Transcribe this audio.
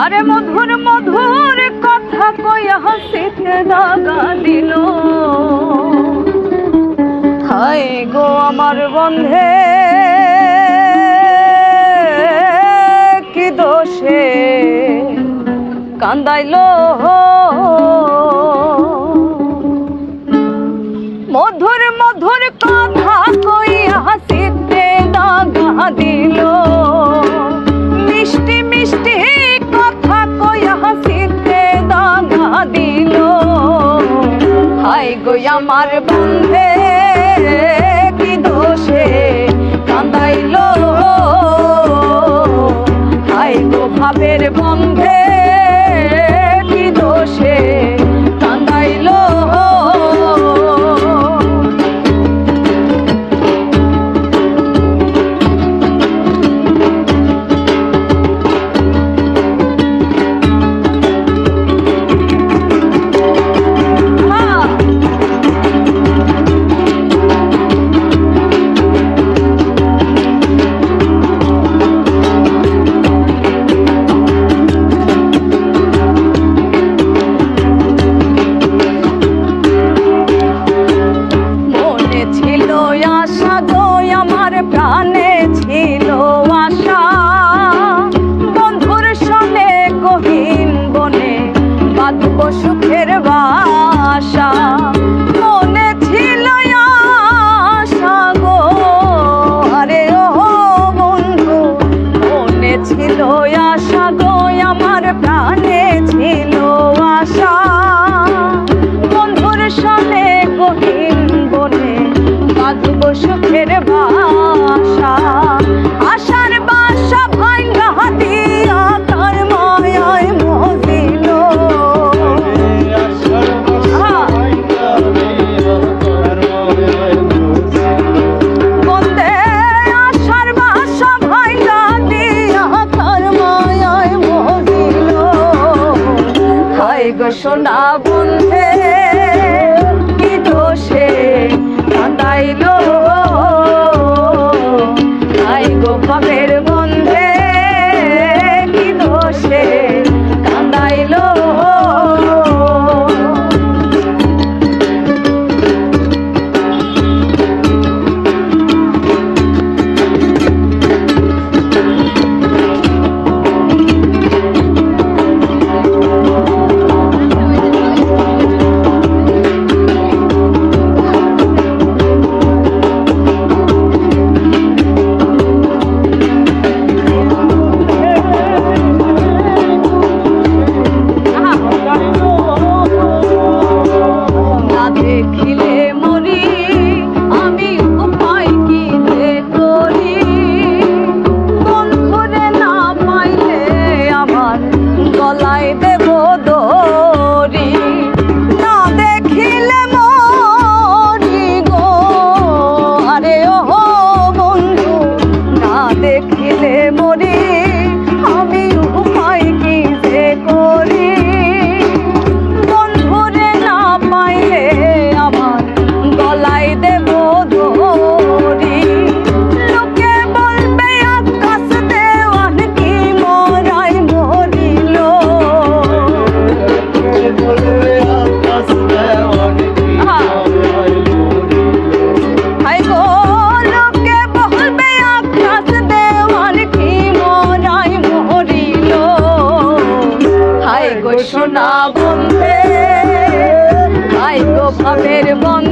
আরে মধুর মধুর কথা কইয়া হাসিতে দাগা দিল। হায় গো আমার বন্ধে কি দোষে কান্দাইলো। মধুর মধুর কথা কইয়া হাসিতে দাগা দিল। মিষ্টি মিষ্টি কথা কইয়া হাসিতে দাগা দিল। হায় গো আমার বন্ধে কি দোষে কান্দাইলো। হায় গো ভাবের বন্ধে কি দোষে কান্দাইলো। প্রাণে ছিল আশা বন্ধুর সনে গহীন বনে বাঁধব সুখের বাসা। মনে ছিল আশা গো আরে ও বন্ধু মনে ছিল আশা গো আমার প্রাণে ছিল আশা বন্ধুর সনে গহীন বনে বাঁধব সুখের বাসা। আশার বাসা ভাঙা দিয়া তার মায়ায় মজিল। বন্দে আশার বাসা ভাঙা দিয়া তার মায়ায় মজিল। হায় গো সোনা বন্ধে কি দোষে কান্দাইলো। হায় গো ভাবের বন্ধে কি দোষে কান্দাইলো। গলায় দেব দড়ি না দেখিলে মরি গো আরে ও বন্ধু না দেখিলে মরি আমি উপায় কি যে করি। বন্ধুরে না পাইলে আমার গলায় দেব দড়ি। লোকে বলবে আকাশ দেওয়ান কি মরাই মরিল। হায় গো লোকে বলবে আকাশ দেওয়ান কি মরাই মরিল। হায় গো সোনা বন্ধে হায় গো ভাবের বন্ধে